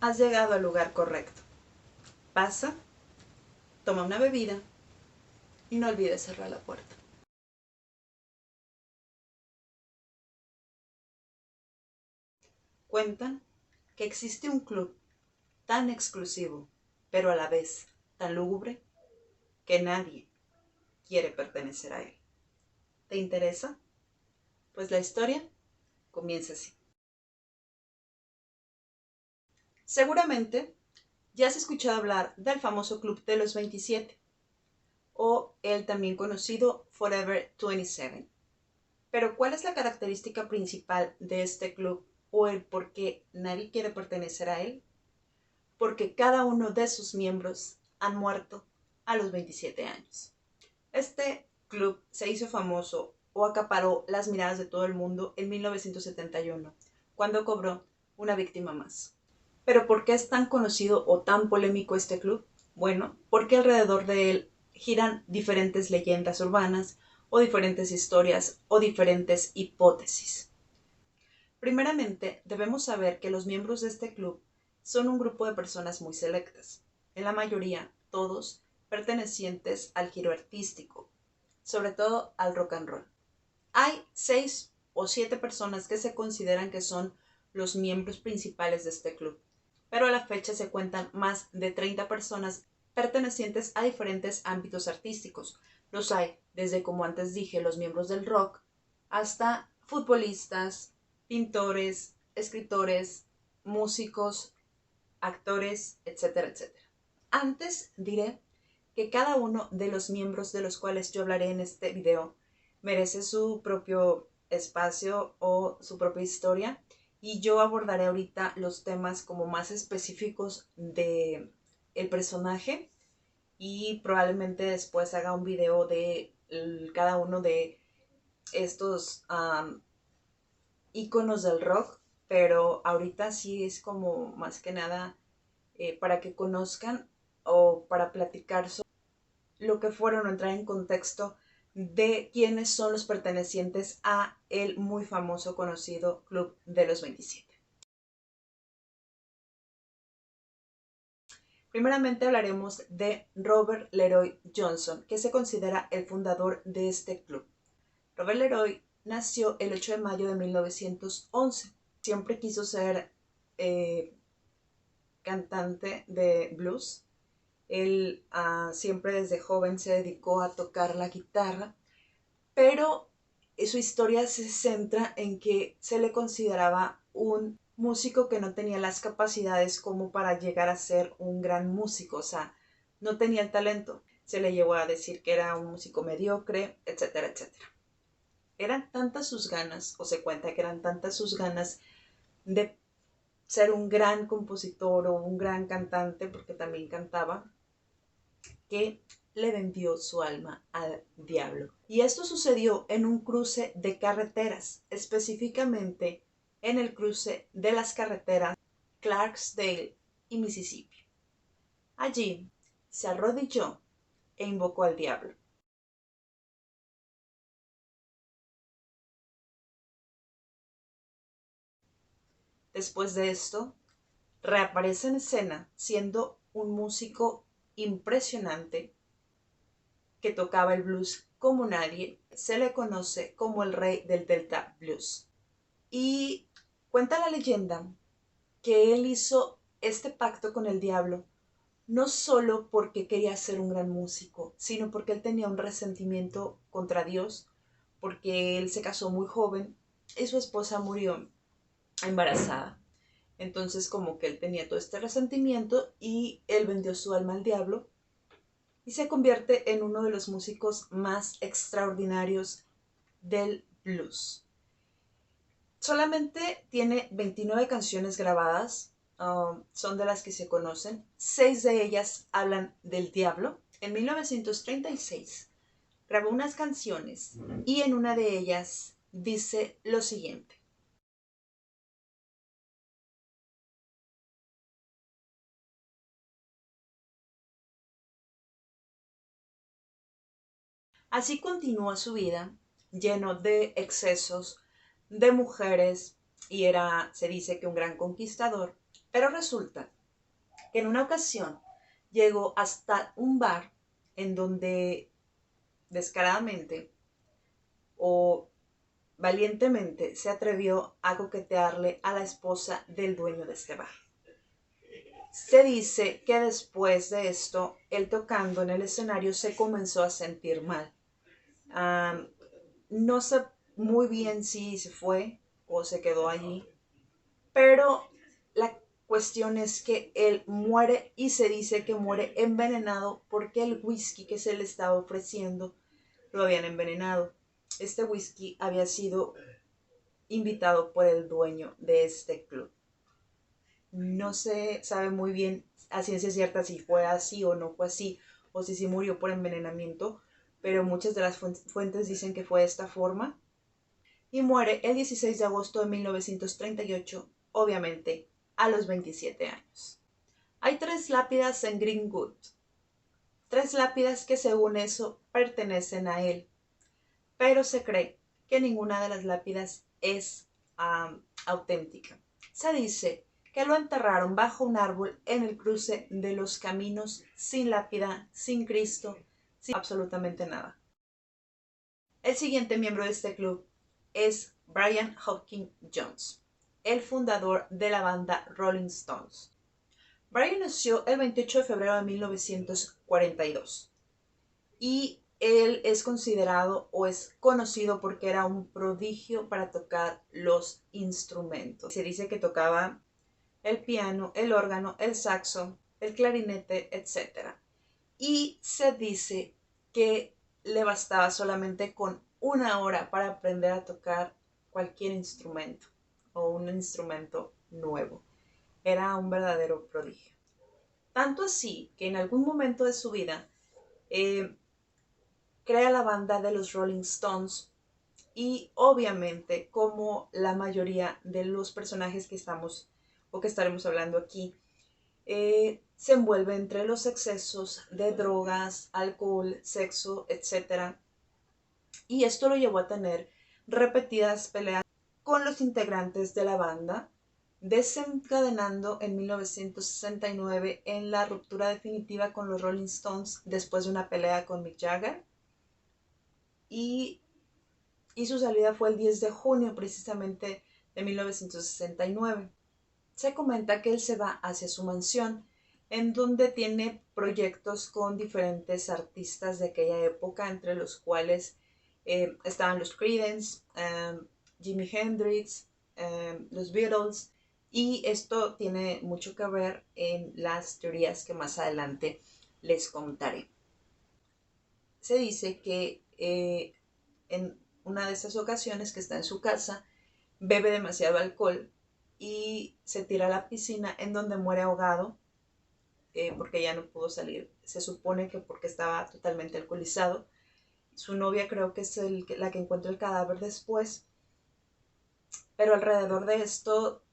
Has llegado al lugar correcto. Pasa, toma una bebida y no olvides cerrar la puerta. Cuentan que existe un club tan exclusivo, pero a la vez tan lúgubre, que nadie quiere pertenecer a él. ¿Te interesa? Pues la historia comienza así. Seguramente ya has escuchado hablar del famoso Club de los 27, o el también conocido Forever 27. Pero ¿cuál es la característica principal de este club o el por qué nadie quiere pertenecer a él? Porque cada uno de sus miembros han muerto a los 27 años. Este club se hizo famoso o acaparó las miradas de todo el mundo en 1971, cuando cobró una víctima más. ¿Pero por qué es tan conocido o tan polémico este club? Bueno, porque alrededor de él giran diferentes leyendas urbanas o diferentes historias o diferentes hipótesis. Primeramente, debemos saber que los miembros de este club son un grupo de personas muy selectas, en la mayoría todos pertenecientes al giro artístico, sobre todo al rock and roll. Hay 6 o 7 personas que se consideran que son los miembros principales de este club, pero a la fecha se cuentan más de 30 personas pertenecientes a diferentes ámbitos artísticos. Los hay desde, como antes dije, los miembros del rock, hasta futbolistas, pintores, escritores, músicos, actores, etcétera, etcétera. Antes diré que cada uno de los miembros de los cuales yo hablaré en este video merece su propio espacio o su propia historia, y yo abordaré ahorita los temas como más específicos de el personaje, y probablemente después haga un video de cada uno de estos íconos del rock, pero ahorita sí es como más que nada para que conozcan o para platicar sobre lo que fueron o entrar en contexto de quiénes son los pertenecientes a el muy famoso conocido Club de los 27. Primeramente hablaremos de Robert Leroy Johnson, que se considera el fundador de este club. Robert Leroy nació el 8 de mayo de 1911. Siempre quiso ser cantante de blues. Él siempre desde joven se dedicó a tocar la guitarra, pero su historia se centra en que se le consideraba un músico que no tenía las capacidades como para llegar a ser un gran músico, o sea, no tenía el talento. Se le llegó a decir que era un músico mediocre, etcétera, etcétera. Eran tantas sus ganas, o se cuenta que eran tantas sus ganas de ser un gran compositor o un gran cantante, porque también cantaba, que le vendió su alma al diablo. Y esto sucedió en un cruce de carreteras, específicamente en el cruce de las carreteras Clarksdale y Mississippi. Allí se arrodilló e invocó al diablo. Después de esto, reaparece en escena siendo un músico impresionante que tocaba el blues como nadie. Se le conoce como el rey del Delta Blues. Y cuenta la leyenda que él hizo este pacto con el diablo no solo porque quería ser un gran músico, sino porque él tenía un resentimiento contra Dios, porque él se casó muy joven y su esposa murió embarazada. Entonces como que él tenía todo este resentimiento y él vendió su alma al diablo y se convierte en uno de los músicos más extraordinarios del blues. Solamente tiene 29 canciones grabadas, son de las que se conocen. 6 de ellas hablan del diablo. En 1936 grabó unas canciones y en una de ellas dice lo siguiente: así continúa su vida, lleno de excesos, de mujeres, y era, se dice que un gran conquistador, Pero resulta que en una ocasión llegó hasta un bar en donde descaradamente o valientemente se atrevió a coquetearle a la esposa del dueño de este bar. Se dice que después de esto, él tocando en el escenario se comenzó a sentir mal. No sé muy bien si se fue o se quedó allí, pero la cuestión es que él muere y se dice que muere envenenado porque el whisky que se le estaba ofreciendo lo habían envenenado. Este whisky había sido invitado por el dueño de este club. No se sabe muy bien a ciencia cierta si fue así o no fue así, o si murió por envenenamiento, pero muchas de las fuentes dicen que fue de esta forma. Y muere el 16 de agosto de 1938, obviamente a los 27 años. Hay 3 lápidas en Greenwood, 3 lápidas que según eso pertenecen a él, pero se cree que ninguna de las lápidas es auténtica. Se dice que lo enterraron bajo un árbol en el cruce de los caminos, sin lápida, sin Cristo, sin absolutamente nada. El siguiente miembro de este club es Brian Hopkins Jones, el fundador de la banda Rolling Stones. Brian nació el 28 de febrero de 1942 y él es considerado o es conocido porque era un prodigio para tocar los instrumentos. Se dice que tocaba el piano, el órgano, el saxo, el clarinete, etc. Y se dice que le bastaba solamente con 1 hora para aprender a tocar cualquier instrumento o un instrumento nuevo. Era un verdadero prodigio. Tanto así que en algún momento de su vida crea la banda de los Rolling Stones y obviamente, como la mayoría de los personajes que estamos o que estaremos hablando aquí, se envuelve entre los excesos de drogas, alcohol, sexo, etc. Y esto lo llevó a tener repetidas peleas con los integrantes de la banda, desencadenando en 1969 en la ruptura definitiva con los Rolling Stones después de una pelea con Mick Jagger. Y su salida fue el 10 de junio precisamente de 1969. Se comenta que él se va hacia su mansión, en donde tiene proyectos con diferentes artistas de aquella época, entre los cuales estaban los Creedence, Jimi Hendrix, los Beatles, y esto tiene mucho que ver en las teorías que más adelante les contaré. Se dice que en una de esas ocasiones que está en su casa, bebe demasiado alcohol y se tira a la piscina, en donde muere ahogado porque ya no pudo salir. Se supone que porque estaba totalmente alcoholizado. Su novia creo que es la que encuentra el cadáver después. Pero alrededor de esto,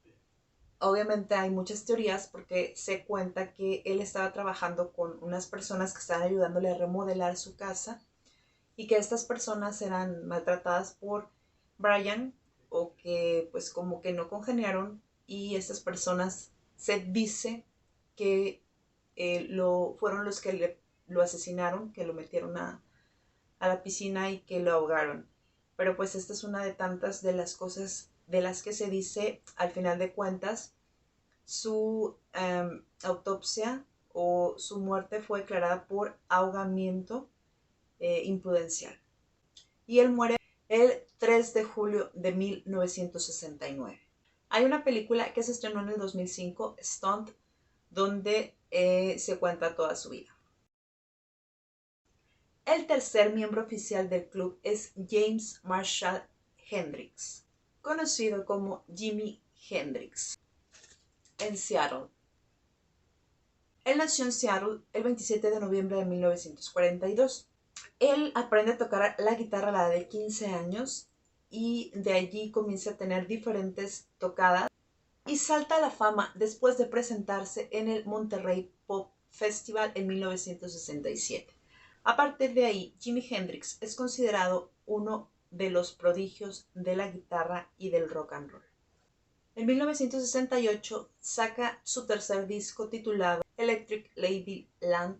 obviamente hay muchas teorías porque se cuenta que él estaba trabajando con unas personas que estaban ayudándole a remodelar su casa y que estas personas eran maltratadas por Brian o que pues como que no congeniaron, y estas personas se dice que fueron los que lo asesinaron, que lo metieron a la piscina y que lo ahogaron. Pero pues esta es una de tantas de las cosas de las que se dice. Al final de cuentas, su autopsia o su muerte fue declarada por ahogamiento imprudencial. Y él muere el 3 de julio de 1969. Hay una película que se estrenó en el 2005, Stunt, donde se cuenta toda su vida. El tercer miembro oficial del club es James Marshall Hendrix, conocido como Jimi Hendrix, en Seattle. Él nació en Seattle el 27 de noviembre de 1942. Él aprende a tocar la guitarra a la edad de 15 años y de allí comienza a tener diferentes tocadas y salta a la fama después de presentarse en el Monterrey Pop Festival en 1967. A partir de ahí, Jimi Hendrix es considerado uno de los prodigios de la guitarra y del rock and roll. En 1968 saca su tercer disco titulado Electric Ladyland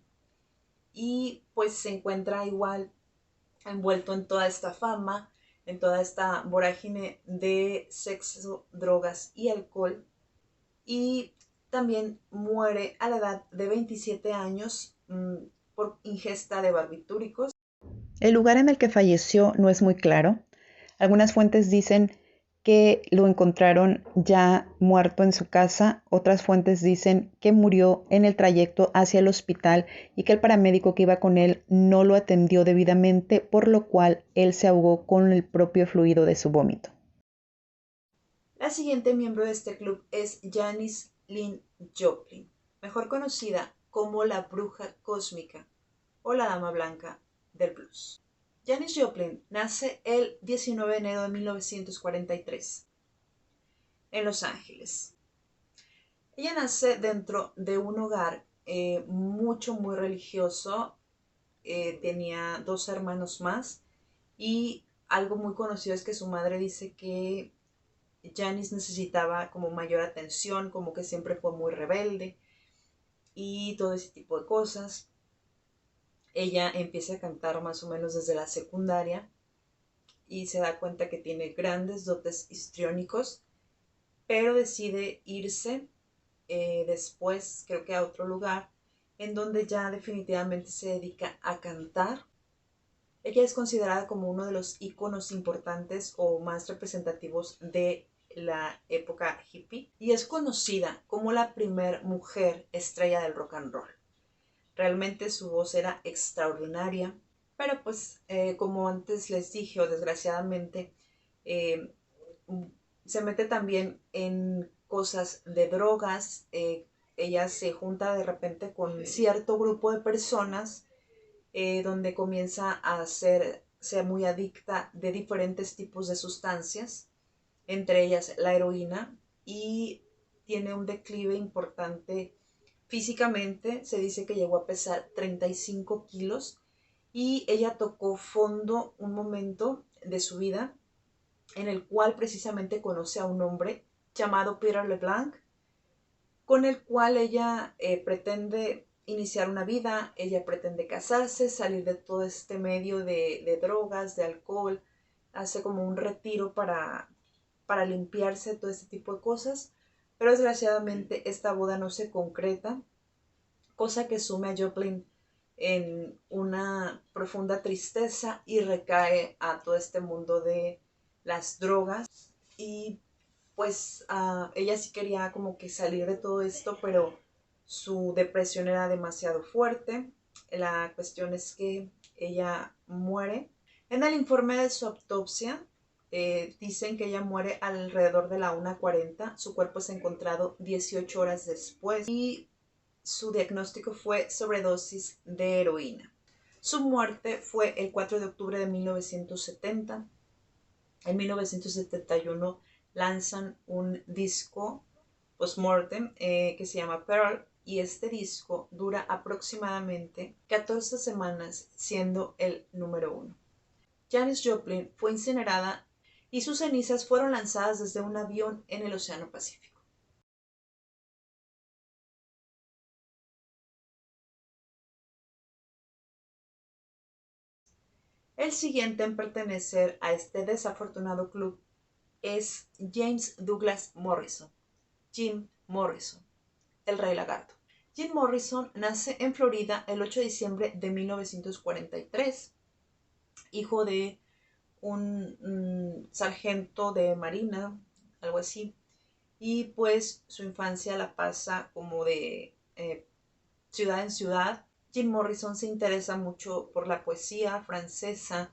y pues se encuentra igual envuelto en toda esta fama, en toda esta vorágine de sexo, drogas y alcohol, y también muere a la edad de 27 años por ingesta de barbitúricos. El lugar en el que falleció no es muy claro. Algunas fuentes dicen que lo encontraron ya muerto en su casa, otras fuentes dicen que murió en el trayecto hacia el hospital y que el paramédico que iba con él no lo atendió debidamente, por lo cual él se ahogó con el propio fluido de su vómito. La siguiente miembro de este club es Janis Lynn Joplin, mejor conocida como la bruja cósmica o la dama blanca del blues. Janis Joplin nace el 19 de enero de 1943 en Los Ángeles. Ella nace dentro de un hogar muy religioso. Tenía dos hermanos más y algo muy conocido es que su madre dice que Janis necesitaba como mayor atención, como que siempre fue muy rebelde y todo ese tipo de cosas. Ella empieza a cantar más o menos desde la secundaria y se da cuenta que tiene grandes dotes histriónicos, pero decide irse después, creo que a otro lugar, en donde ya definitivamente se dedica a cantar. Ella es considerada como uno de los íconos importantes o más representativos de la época hippie y es conocida como la primer mujer estrella del rock and roll. Realmente su voz era extraordinaria, pero pues como antes les dije o desgraciadamente eh, se mete también en cosas de drogas. Ella se junta de repente con cierto grupo de personas donde comienza a ser muy adicta de diferentes tipos de sustancias, entre ellas la heroína, y tiene un declive importante físicamente. Se dice que llegó a pesar 35 kilos y ella tocó fondo un momento de su vida en el cual precisamente conoce a un hombre llamado Peter LeBlanc, con el cual ella pretende iniciar una vida. Ella pretende casarse, salir de todo este medio de drogas, de alcohol, hace como un retiro para limpiarse todo este tipo de cosas, pero desgraciadamente esta boda no se concreta, cosa que sume a Joplin en una profunda tristeza y recae a todo este mundo de las drogas. Y pues ella sí quería como que salir de todo esto, pero su depresión era demasiado fuerte. La cuestión es que ella muere. En el informe de su autopsia dicen que ella muere alrededor de la 1:40. Su cuerpo es encontrado 18 horas después y su diagnóstico fue sobredosis de heroína. Su muerte fue el 4 de octubre de 1970. En 1971 lanzan un disco post-mortem que se llama Pearl, y este disco dura aproximadamente 14 semanas siendo el número 1. Janis Joplin fue incinerada y sus cenizas fueron lanzadas desde un avión en el Océano Pacífico. El siguiente en pertenecer a este desafortunado club es James Douglas Morrison, Jim Morrison, el Rey Lagarto. Jim Morrison nace en Florida el 8 de diciembre de 1943, hijo de un sargento de marina, algo así, y pues su infancia la pasa como de ciudad en ciudad. Jim Morrison se interesa mucho por la poesía francesa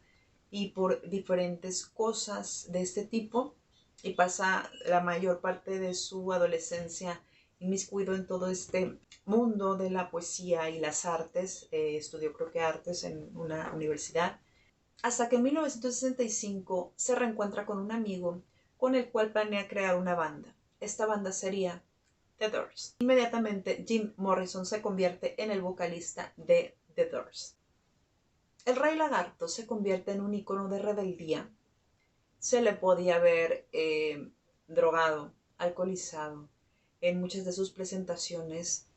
y por diferentes cosas de este tipo y pasa la mayor parte de su adolescencia inmiscuido en todo este mundo de la poesía y las artes. Estudió creo que artes en una universidad hasta que en 1965 se reencuentra con un amigo con el cual planea crear una banda. Esta banda sería The Doors. Inmediatamente Jim Morrison se convierte en el vocalista de The Doors. El Rey Lagarto se convierte en un icono de rebeldía. Se le podía ver drogado alcoholizado. En muchas de sus presentaciones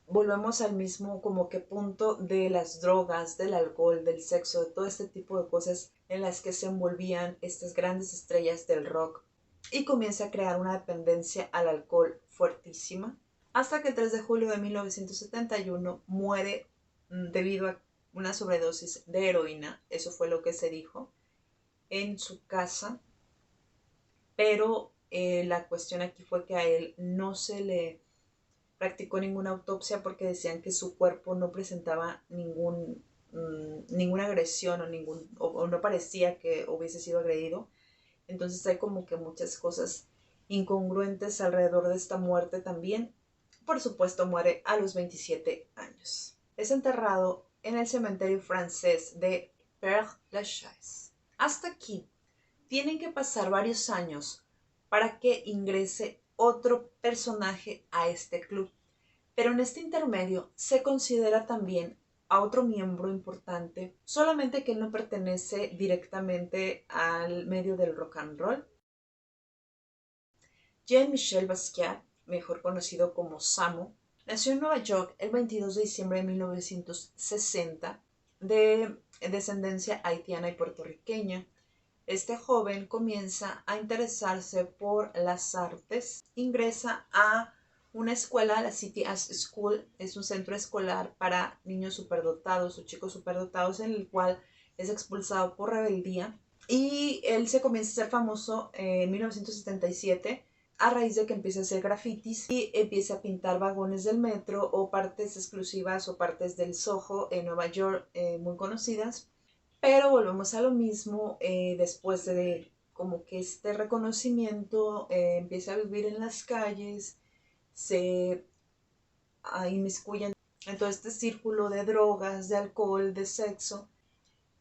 volvemos al mismo como que punto de las drogas, del alcohol, del sexo, de todo este tipo de cosas en las que se envolvían estas grandes estrellas del rock, y comienza a crear una dependencia al alcohol fuertísima, hasta que el 3 de julio de 1971 muere debido a una sobredosis de heroína. Eso fue lo que se dijo en su casa, pero la cuestión aquí fue que a él no se le practicó ninguna autopsia porque decían que su cuerpo no presentaba ninguna agresión o no parecía que hubiese sido agredido. Entonces hay como que muchas cosas incongruentes alrededor de esta muerte también. Por supuesto, muere a los 27 años. Es enterrado en el cementerio francés de Père-Lachaise. Hasta aquí tienen que pasar varios años para que ingrese otro personaje a este club. Pero en este intermedio se considera también a otro miembro importante, solamente que no pertenece directamente al medio del rock and roll. Jean-Michel Basquiat, mejor conocido como Samo, nació en Nueva York el 22 de diciembre de 1960, de descendencia haitiana y puertorriqueña. Este joven comienza a interesarse por las artes, ingresa a una escuela, la City Arts School, es un centro escolar para niños superdotados o chicos superdotados, en el cual es expulsado por rebeldía, y él se comienza a ser famoso en 1977 a raíz de que empieza a hacer grafitis y empieza a pintar vagones del metro o partes exclusivas o partes del Soho en Nueva York muy conocidas. Pero volvemos a lo mismo, después de como que este reconocimiento, empieza a vivir en las calles, se inmiscuye en todo este círculo de drogas, de alcohol, de sexo,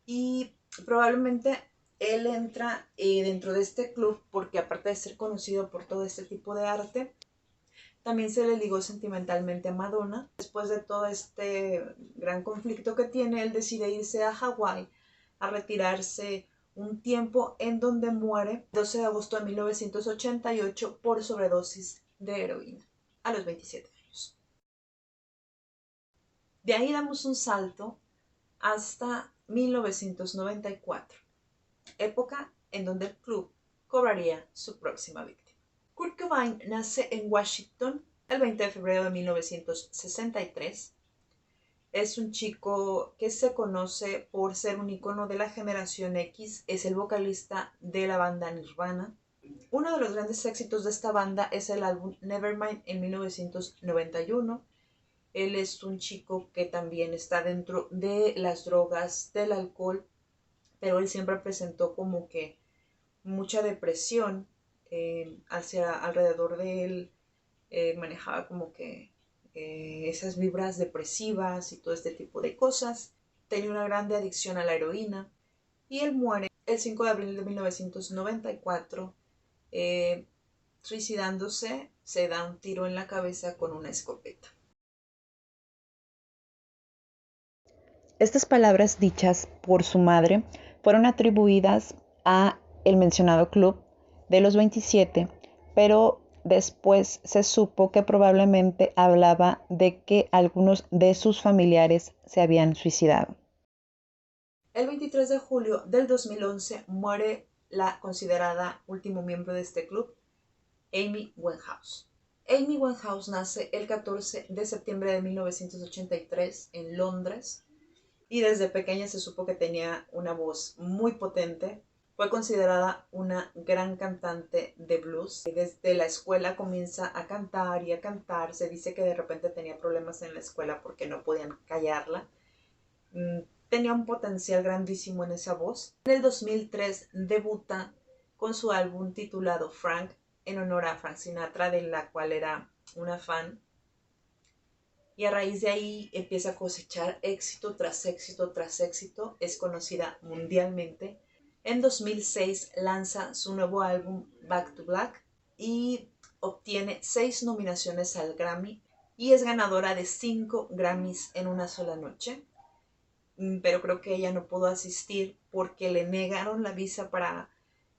y probablemente él entra dentro de este club porque, aparte de ser conocido por todo este tipo de arte, también se le ligó sentimentalmente a Madonna. Después de todo este gran conflicto que tiene, él decide irse a Hawái a retirarse un tiempo, en donde muere el 12 de agosto de 1988 por sobredosis de heroína a los 27 años. De ahí damos un salto hasta 1994, época en donde el club cobraría su próxima víctima. Kurt Cobain nace en Washington el 20 de febrero de 1963. Es un chico que se conoce por ser un icono de la generación X. Es el vocalista de la banda Nirvana. Uno de los grandes éxitos de esta banda es el álbum Nevermind en 1991. Él es un chico que también está dentro de las drogas, del alcohol, pero él siempre presentó como que mucha depresión alrededor de él. Manejaba como que esas vibras depresivas y todo este tipo de cosas. Tenía una grande adicción a la heroína y él muere el 5 de abril de 1994 suicidándose. Se da un tiro en la cabeza con una escopeta. Estas palabras dichas por su madre fueron atribuidas a el mencionado club de los 27, pero después se supo que probablemente hablaba de que algunos de sus familiares se habían suicidado. El 23 de julio del 2011 muere la considerada último miembro de este club, Amy Winehouse. Amy Winehouse nace el 14 de septiembre de 1983 en Londres, y desde pequeña se supo que tenía una voz muy potente. Fue considerada una gran cantante de blues. Desde la escuela comienza a cantar y a cantar. Se dice que de repente tenía problemas en la escuela porque no podían callarla. Tenía un potencial grandísimo en esa voz. En el 2003 debuta con su álbum titulado Frank, en honor a Frank Sinatra, de la cual era una fan. Y a raíz de ahí empieza a cosechar éxito tras éxito tras éxito. Es conocida mundialmente. En 2006 lanza su nuevo álbum Back to Black y obtiene 6 nominaciones al Grammy y es ganadora de 5 Grammys en una sola noche. Pero creo que ella no pudo asistir porque le negaron la visa para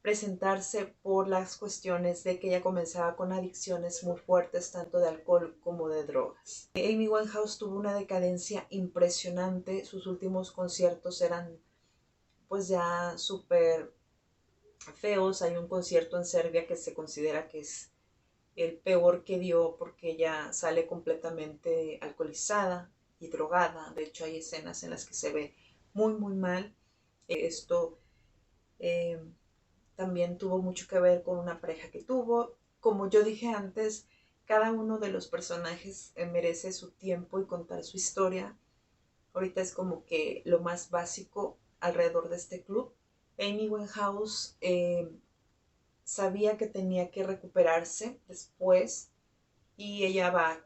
presentarse por las cuestiones de que ella comenzaba con adicciones muy fuertes, tanto de alcohol como de drogas. Amy Winehouse tuvo una decadencia impresionante, sus últimos conciertos eran pues ya súper feos. Hay un concierto en Serbia que se considera que es el peor que dio porque ella sale completamente alcoholizada y drogada. De hecho hay escenas en las que se ve muy muy mal. Esto eh, también tuvo mucho que ver con una pareja que tuvo. Como yo dije antes, cada uno de los personajes merece su tiempo y contar su historia. Ahorita es como que lo más básico alrededor de este club. Amy Winehouse sabía que tenía que recuperarse después y ella va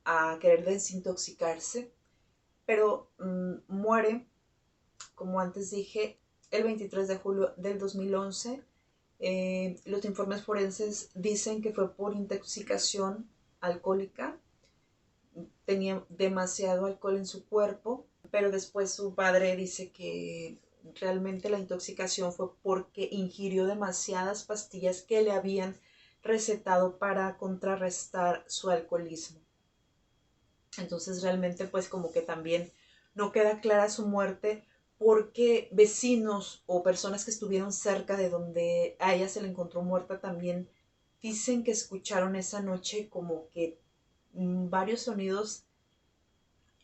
a querer desintoxicarse, pero muere, como antes dije, el 23 de julio del 2011. Los informes forenses dicen que fue por intoxicación alcohólica, tenía demasiado alcohol en su cuerpo, pero después su padre dice que realmente la intoxicación fue porque ingirió demasiadas pastillas que le habían recetado para contrarrestar su alcoholismo. Entonces realmente pues como que también no queda clara su muerte porque vecinos o personas que estuvieron cerca de donde a ella se le encontró muerta también dicen que escucharon esa noche como que varios sonidos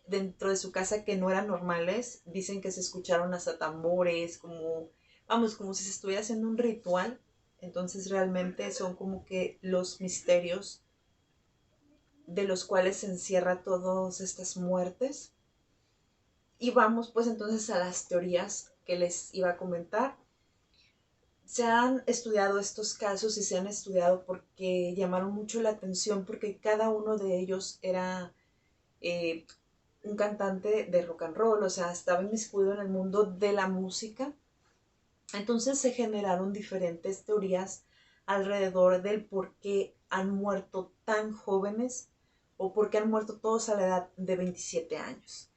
dentro de su casa que no eran normales. Dicen que se escucharon hasta tambores, como, vamos, como si se estuviera haciendo un ritual. Entonces realmente son como que los misterios de los cuales se encierra todas estas muertes. Y vamos pues entonces a las teorías que les iba a comentar. Se han estudiado estos casos y se han estudiado porque llamaron mucho la atención, porque cada uno de ellos era eh, un cantante de rock and roll, o sea, estaba inmiscuido en el mundo de la música. Entonces se generaron diferentes teorías alrededor del por qué han muerto tan jóvenes o por qué han muerto todos a la edad de 27 años.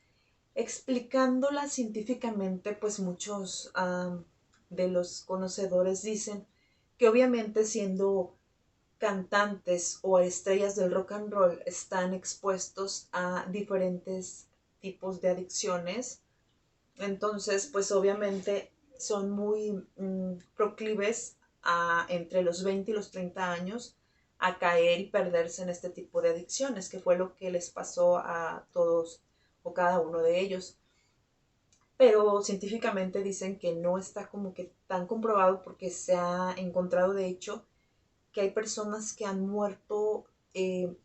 Explicándola científicamente, pues muchos de los conocedores dicen que obviamente siendo cantantes o estrellas del rock and roll están expuestos a diferentes tipos de adicciones. Entonces, pues obviamente son muy proclives a entre los 20 y los 30 años a caer y perderse en este tipo de adicciones, que fue lo que les pasó a todos o cada uno de ellos. Pero científicamente dicen que no está como que tan comprobado porque se ha encontrado de hecho que hay personas que han muerto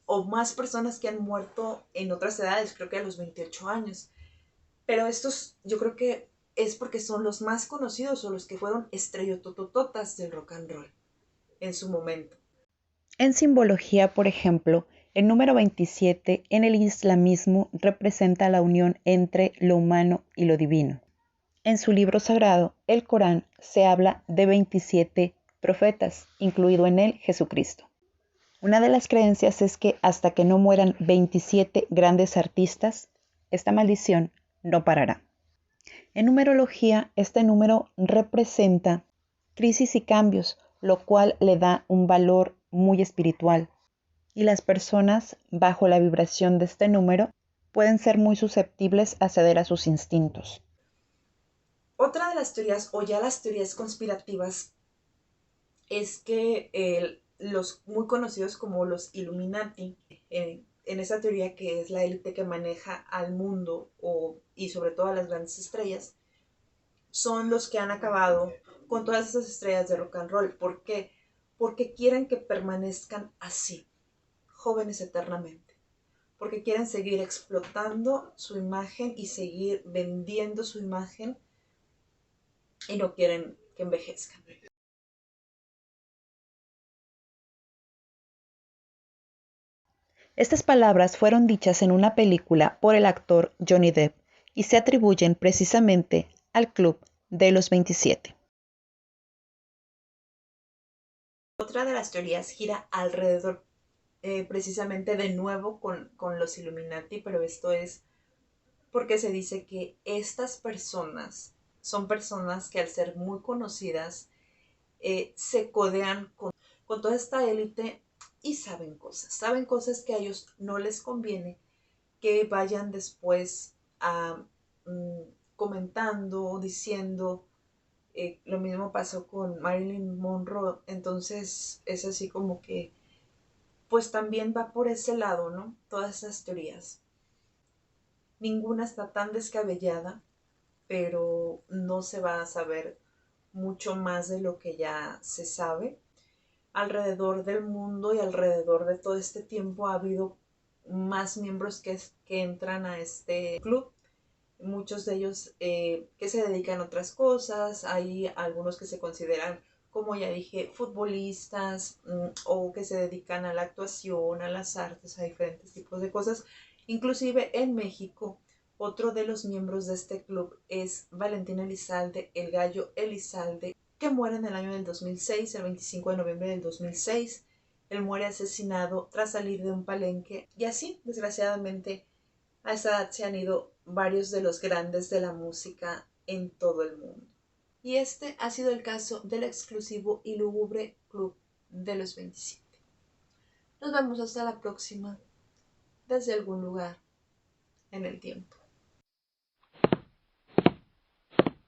o más personas que han muerto en otras edades, creo que a los 28 años. Pero estos yo creo que es porque son los más conocidos o los que fueron estrellototototas del rock and roll en su momento. En simbología, por ejemplo, el número 27 en el islamismo representa la unión entre lo humano y lo divino. En su libro sagrado, el Corán, se habla de 27 profetas, incluido en él Jesucristo. Una de las creencias es que hasta que no mueran 27 grandes artistas, esta maldición no parará. En numerología, este número representa crisis y cambios, lo cual le da un valor muy espiritual. Y las personas bajo la vibración de este número pueden ser muy susceptibles a ceder a sus instintos. Otra de las teorías, o ya las teorías conspirativas, es que los muy conocidos como los Illuminati, en esa teoría que es la élite que maneja al mundo y sobre todo a las grandes estrellas, son los que han acabado con todas esas estrellas de rock and roll. ¿Por qué? Porque quieren que permanezcan así, jóvenes eternamente. Porque quieren seguir explotando su imagen y seguir vendiendo su imagen y no quieren que envejezcan. Estas palabras fueron dichas en una película por el actor Johnny Depp y se atribuyen precisamente al Club de los 27. Otra de las teorías gira alrededor precisamente de nuevo con los Illuminati, pero esto es porque se dice que estas personas son personas que al ser muy conocidas se codean con toda esta élite y saben cosas que a ellos no les conviene que vayan después a comentando, diciendo. Lo mismo pasó con Marilyn Monroe, entonces es así como que, pues también va por ese lado, ¿no? Todas esas teorías. Ninguna está tan descabellada, pero no se va a saber mucho más de lo que ya se sabe. Alrededor del mundo y alrededor de todo este tiempo ha habido más miembros que entran a este club, muchos de ellos que se dedican a otras cosas, hay algunos que se consideran, como ya dije, futbolistas o que se dedican a la actuación, a las artes, a diferentes tipos de cosas. Inclusive en México, otro de los miembros de este club es Valentín Elizalde, el gallo Elizalde, que muere en el año del 2006, el 25 de noviembre del 2006. Él muere asesinado tras salir de un palenque y así, desgraciadamente, a esa edad se han ido varios de los grandes de la música en todo el mundo. Y este ha sido el caso del exclusivo y lúgubre Club de los 27. Nos vemos hasta la próxima, desde algún lugar en el tiempo.